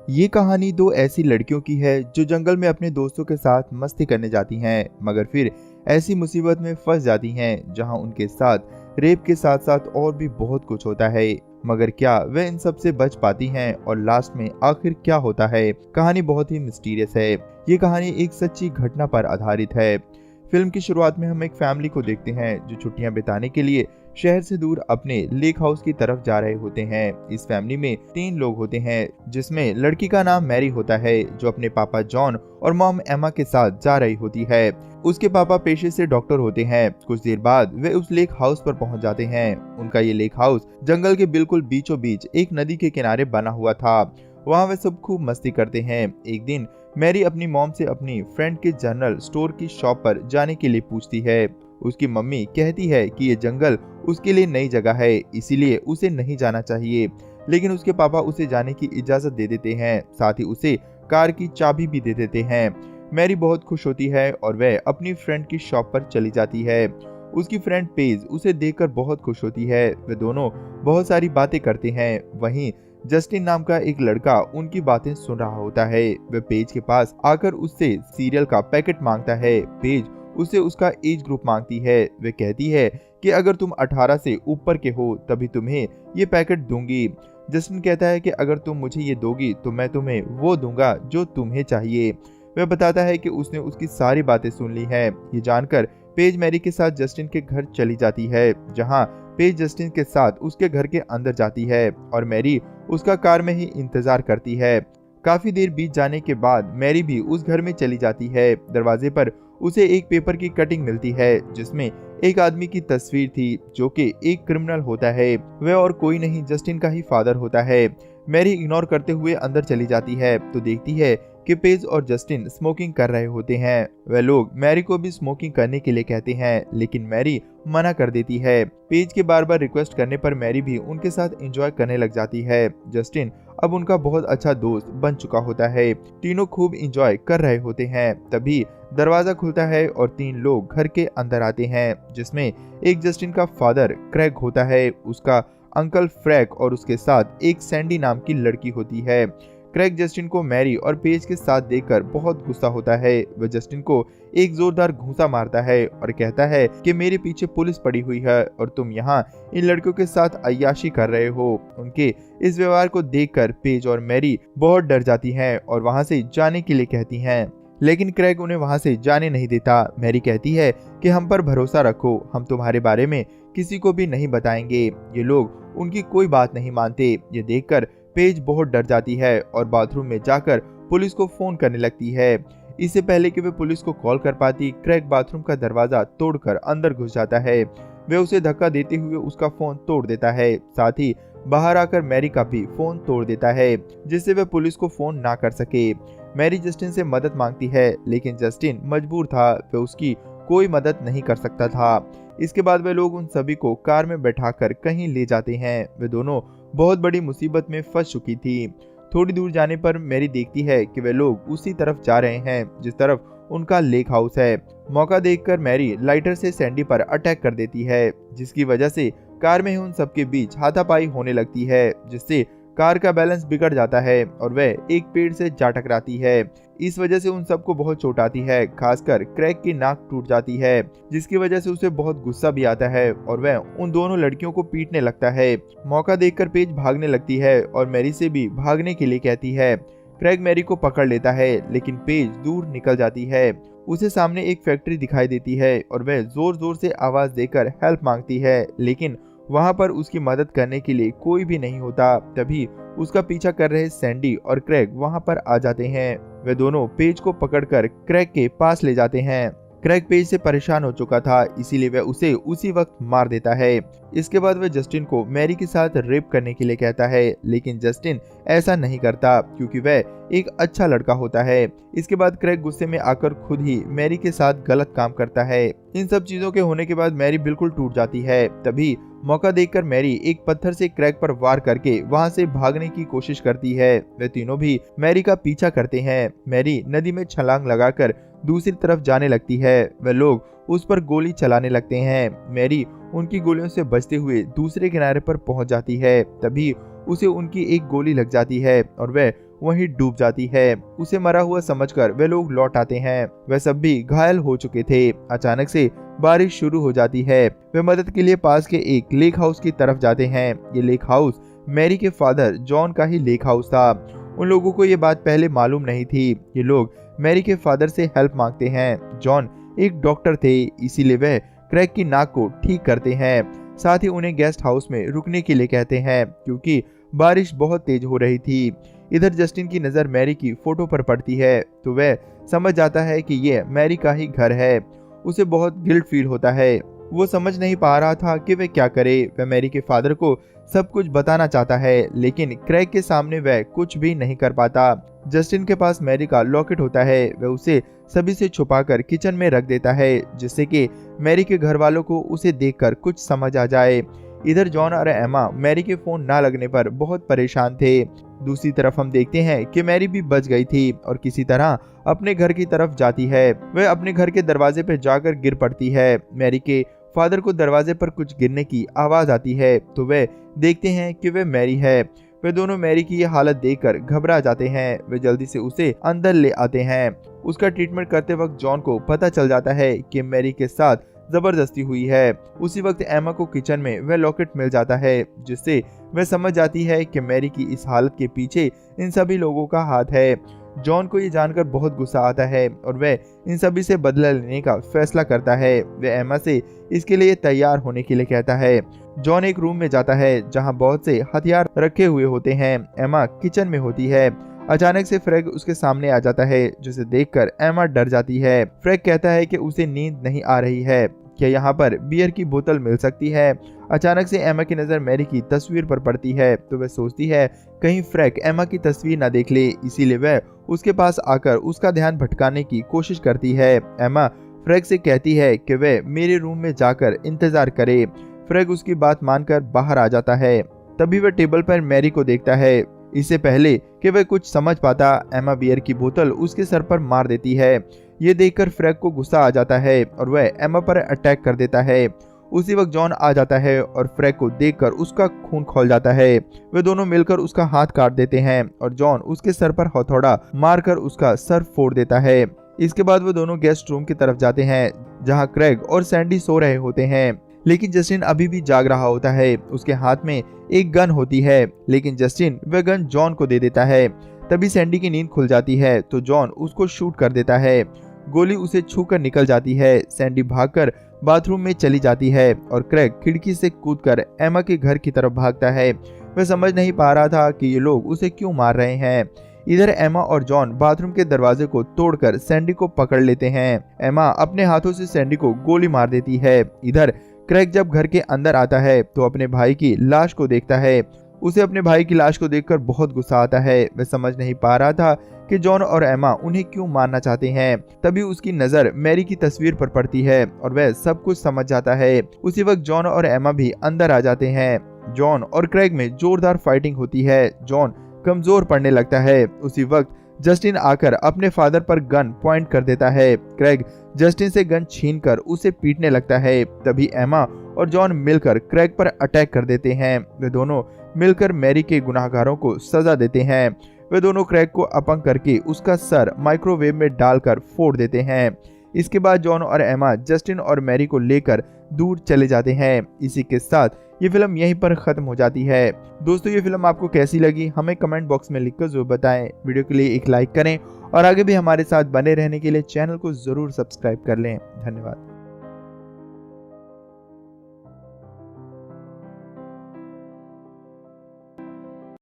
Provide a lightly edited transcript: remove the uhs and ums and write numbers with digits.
ये कहानी दो ऐसी लड़कियों की है जो जंगल में अपने दोस्तों के साथ मस्ती करने जाती हैं, मगर फिर ऐसी मुसीबत में फंस जाती हैं जहां उनके साथ रेप के साथ साथ और भी बहुत कुछ होता है। मगर क्या वे इन सब से बच पाती हैं और लास्ट में आखिर क्या होता है? कहानी बहुत ही मिस्टीरियस है। ये कहानी एक सच्ची घटना पर आधारित है। फिल्म की शुरुआत में हम एक फैमिली को देखते हैं जो छुट्टियां बिताने के लिए शहर से दूर अपने लेक हाउस की तरफ जा रहे होते हैं। इस फैमिली में 3 लोग होते हैं, जिसमें लड़की का नाम मैरी होता है जो अपने पापा जॉन और मॉम एमा के साथ जा रही होती है। उसके पापा पेशे से डॉक्टर होते हैं। कुछ देर बाद वे उस लेक हाउस पर पहुंच जाते हैं। उनका ये लेक हाउस जंगल के बिल्कुल बीचों बीच एक नदी के किनारे बना हुआ था। वहाँ वे सब खूब मस्ती करते हैं। एक दिन मैरी अपनी मॉम से अपनी फ्रेंड के जनरल स्टोर की शॉप पर जाने के लिए पूछती है। उसकी मम्मी कहती है कि ये जंगल उसके लिए नई जगह है, इसीलिए उसे नहीं जाना चाहिए। लेकिन उसके पापा उसे जाने की इजाजत दे देते हैं, साथ ही उसे कार की चाबी भी दे देते हैं। मैरी बहुत खुश होती है और वह अपनी फ्रेंड की शॉप पर चली जाती है। उसकी फ्रेंड पेज उसे देखकर बहुत खुश होती है। वे दोनों बहुत सारी बातें करते हैं। वहीं जस्टिन नाम का एक लड़का उनकी बातें सुन रहा होता है। वह पेज के पास आकर उससे सीरियल का पैकेट मांगता है। पेज उसे उसका एज ग्रुप मांगती है। वे कहती है कि अगर तुम 18 से ऊपर के हो तभी तुम्हें ये पैकेट दूंगी। जस्टिन कहता है कि अगर तुम मुझे ये दोगी तो मैं तुम्हें वो दूंगा जो तुम्हें चाहिए। वह बताता है कि उसने उसकी सारी बातें सुन ली है। ये जानकर पेज मैरी के साथ जस्टिन के घर चली जाती है, जहां पेज जस्टिन के साथ उसके घर के अंदर जाती है और मैरी उसका कार में ही इंतजार करती है। काफी देर बीत जाने के बाद मैरी भी उस घर में चली जाती है। दरवाजे पर उसे एक पेपर की कटिंग मिलती है जिसमें एक आदमी की तस्वीर थी जो कि एक क्रिमिनल होता है। वह और कोई नहीं जस्टिन का ही फादर होता है। मैरी इग्नोर करते हुए अंदर चली जाती है तो देखती है कि पेज और जस्टिन स्मोकिंग कर रहे होते हैं। वह लोग मैरी को भी स्मोकिंग करने के लिए कहते हैं, लेकिन मैरी मना कर देती है। पेज के बार बार रिक्वेस्ट करने पर मैरी भी उनके साथ एंजॉय करने लग जाती है। जस्टिन अब उनका बहुत अच्छा दोस्त बन चुका होता है। तीनों खूब एंजॉय कर रहे होते हैं। तभी दरवाजा खुलता है और 3 लोग घर के अंदर आते हैं, जिसमें एक जस्टिन का फादर क्रैग होता है, उसका अंकल फ्रैंक और उसके साथ एक सैंडी नाम की लड़की होती है। क्रैग जस्टिन को मैरी और पेज के साथ देखकर बहुत गुस्सा होता है। वह जस्टिन को एक जोरदार घूंसा मारता है और कहता है कि मेरे पीछे पुलिस पड़ी हुई है और तुम यहाँ इन लड़कियों के साथ अय्याशी कर रहे हो। उनके इस व्यवहार को देखकर पेज और मैरी बहुत डर जाती हैं और वहाँ से जाने के लिए कहती हैं, लेकिन क्रैग उन्हें वहाँ से जाने नहीं देता। मैरी कहती है कि हम पर भरोसा रखो, हम तुम्हारे बारे में किसी को भी नहीं बताएंगे। ये लोग उनकी कोई बात नहीं मानते। ये देखकर पेज बहुत डर जाती है और बाथरूम में जाकर पुलिस को फोन करने लगती है। इससे पहले कि वे पुलिस को कॉल कर पाती, क्रैग बाथरूम का दरवाजा तोड़कर अंदर घुस जाता है। वे उसे धक्का देते हुए उसका फोन तोड़ देता है, साथ ही बाहर आकर मैरी का भी फोन तोड़ देता है, जिससे वे पुलिस को फोन ना कर सके। मैरी जस्टिन से मदद मांगती है, लेकिन जस्टिन मजबूर था, वे उसकी कोई मदद नहीं कर सकता था। इसके बाद वे लोग उन सभी को कार में बैठाकर कहीं ले जाते हैं। वे दोनों बहुत बड़ी मुसीबत में फंस चुकी थी। थोड़ी दूर जाने पर मैरी देखती है कि वे लोग उसी तरफ जा रहे हैं जिस तरफ उनका लेक हाउस है। मौका देखकर मैरी लाइटर से सैंडी पर अटैक कर देती है, जिसकी वजह से कार में ही उन सबके बीच हाथापाई होने लगती है, जिससे कार का बैलेंस बिगड़ जाता है और वह एक पेड़ से जा टकराती है। इस वजह से उन सबको बहुत चोट आती है, खासकर क्रैग की नाक टूट जाती है, जिसकी वजह से उसे बहुत गुस्सा भी आता है और वह उन दोनों लड़कियों को पीटने लगता है। मौका देखकर पेज भागने लगती है और मैरी से भी भागने के लिए कहती है। क्रैग मैरी को पकड़ लेता है, लेकिन पेज दूर निकल जाती है। उसे सामने एक फैक्ट्री दिखाई देती है और वह जोर जोर से आवाज देकर हेल्प मांगती है, लेकिन वहां पर उसकी मदद करने के लिए कोई भी नहीं होता। तभी उसका पीछा कर रहे सैंडी और क्रैग वहां पर आ जाते हैं। वे दोनों पेज को पकड़कर क्रैग के पास ले जाते हैं। क्रैग पेज से परेशान हो चुका था, इसीलिए वह उसे उसी वक्त मार देता है। इसके बाद वह जस्टिन को मैरी के साथ रेप करने के लिए कहता है, लेकिन जस्टिन ऐसा नहीं करता क्योंकि वह एक अच्छा लड़का होता है। इसके बाद क्रैग गुस्से में आकर खुद ही मैरी के साथ गलत काम करता है। इन सब चीजों के होने के बाद मैरी बिल्कुल टूट जाती है। तभी मौका देखकर मैरी एक पत्थर से क्रैग पर वार करके वहां से भागने की कोशिश करती है। वे तीनों भी मैरी का पीछा करते हैं। मैरी नदी में छलांग लगाकर दूसरी तरफ जाने लगती है। वे लोग उस पर गोली चलाने लगते हैं। मैरी उनकी गोलियों से बचते हुए दूसरे किनारे पर पहुंच जाती है। तभी उसे उनकी एक गोली लग जाती है और वह वहीं डूब जाती है। उसे मरा हुआ समझकर वे लोग लौट आते हैं। वे सब भी घायल हो चुके थे। अचानक से बारिश शुरू हो जाती है। वे मदद के लिए पास के एक लेक हाउस की तरफ जाते हैं। ये लेक हाउस मैरी के फादर जॉन का ही लेक हाउस था। उन लोगों को ये बात पहले मालूम नहीं थी। ये लोग मैरी के फादर से हेल्प मांगते हैं। जॉन एक डॉक्टर थे, इसीलिए वह क्रैग की नाक को ठीक करते हैं। साथ ही उन्हें गेस्ट हाउस में रुकने के लिए कहते हैं क्योंकि बारिश बहुत तेज हो रही थी। इधर जस्टिन की नज़र मैरी की फोटो पर पड़ती है तो वह समझ जाता है कि यह मैरी का ही घर है। उसे बहुत गिल्ट फील होता है। वो समझ नहीं पा रहा था कि वह क्या करे। वह मैरी के फादर को सब कुछ बताना चाहता है, लेकिन क्रैग के सामने वह कुछ भी नहीं कर पाता। जस्टिन के पास मैरी का लॉकेट होता है। वह उसे सभी से छुपाकर किचन में रख देता है, जिससे कि मैरी के घर वालों को उसे देखकर कुछ समझ आ जाए। इधर जॉन और एमा मैरी के फोन ना लगने पर बहुत परेशान थे। दूसरी तरफ हम देखते हैं कि मैरी भी बच गई थी और किसी तरह अपने घर की तरफ जाती है। वह अपने घर के दरवाजे पर जाकर गिर पड़ती है। मैरी के फादर को दरवाजे पर कुछ गिरने की आवाज आती है तो वे देखते हैं कि वह मैरी है। वे दोनों मैरी की ये हालत देखकर घबरा जाते हैं। वे जल्दी से उसे अंदर ले आते हैं। उसका ट्रीटमेंट करते वक्त जॉन को पता चल जाता है कि मैरी के साथ जबरदस्ती हुई है। उसी वक्त एमा को किचन में वह लॉकेट मिल जाता है, जिससे वह समझ जाती है कि मैरी की इस हालत के पीछे इन सभी लोगों का हाथ है। जॉन को ये जानकर बहुत गुस्सा आता है और वह इन सभी से बदला लेने का फैसला करता है। वह एमा से इसके लिए तैयार होने के लिए कहता है। जॉन एक रूम में जाता है जहां बहुत से हथियार रखे हुए होते हैं। एमा किचन में होती है। अचानक से फ्रैग उसके सामने आ जाता है, जिसे देखकर एमा डर जाती है। फ्रैग कहता है कि उसे नींद नहीं आ रही है, क्या यहाँ पर बियर की बोतल मिल सकती है। अचानक से एमा की नज़र मैरी की तस्वीर पर पड़ती है तो वह सोचती है कहीं फ्रैग एमा की तस्वीर ना देख ले, इसीलिए वह उसके पास आकर उसका ध्यान भटकाने की कोशिश करती है। एमा फ्रैग से कहती है कि वह मेरे रूम में जाकर इंतजार करे। फ्रैग उसकी बात मानकर बाहर आ जाता है। तभी वह टेबल पर मैरी को देखता है। इससे पहले कि वह कुछ समझ पाता, एमा बियर की बोतल उसके सर पर मार देती है। ये देखकर फ्रैग को गुस्सा आ जाता है और वह एमा पर अटैक कर देता है। उसी वक्त जॉन आ जाता है और फ्रैग को देखकर उसका खून खौल जाता है। वे दोनों मिलकर उसका हाथ काट देते हैं और जॉन उसके सर पर हथौड़ा मारकर उसका सर फोड़ देता है। इसके बाद वो दोनों गेस्ट रूम की तरफ जाते हैं जहां क्रैग और सैंडी सो रहे होते हैं, लेकिन जस्टिन अभी भी जाग रहा होता है। उसके हाथ में एक गन होती है, लेकिन जस्टिन वह गन जॉन को दे देता है। तभी सैंडी की नींद खुल जाती है तो जॉन उसको शूट कर देता है। गोली उसे छूकर निकल जाती है। सैंडी भागकर बाथरूम में चली जाती है और क्रैग खिड़की से कूदकर एमा के घर की तरफ भागता है। वह समझ नहीं पा रहा था कि ये लोग उसे क्यों मार रहे हैं। इधर एमा और जॉन बाथरूम के दरवाजे को तोड़कर सैंडी को पकड़ लेते हैं। एमा अपने हाथों से सैंडी को गोली मार देती है। इधर क्रैग जब घर के अंदर आता है तो अपने भाई की लाश को देखता है। उसे अपने भाई की लाश को देखकर बहुत गुस्सा आता है। वह समझ नहीं पा रहा था कि जॉन और एमा उन्हें क्यों मारना चाहते हैं। तभी उसकी नजर मैरी की तस्वीर पर पड़ती है और वह सब कुछ समझ जाता है। उसी वक्त जॉन और एमा भी अंदर आ जाते हैं। जॉन और क्रैग में जोरदार फाइटिंग होती है। जॉन कमजोर पड़ने लगता है। उसी वक्त जस्टिन आकर अपने फादर पर गन पॉइंट कर देता है। क्रैग जस्टिन से गन छीनकर उसे पीटने लगता है। तभी एमा और जॉन मिलकर क्रैग पर अटैक कर देते हैं। वे दोनों मिलकर मैरी के गुनाहगारों को सजा देते हैं। वे दोनों क्रैग को अपंग करके उसका सर माइक्रोवेव में डालकर फोड़ देते हैं। इसके बाद जॉन और एमा जस्टिन और मैरी को लेकर दूर चले जाते हैं। इसी के साथ ये फिल्म यहीं पर खत्म हो जाती है। दोस्तों, ये फिल्म आपको कैसी लगी हमें कमेंट बॉक्स में लिखकर जरूर बताएं। वीडियो के लिए एक लाइक करें और आगे भी हमारे साथ बने रहने के लिए चैनल को जरूर सब्सक्राइब कर लें। धन्यवाद।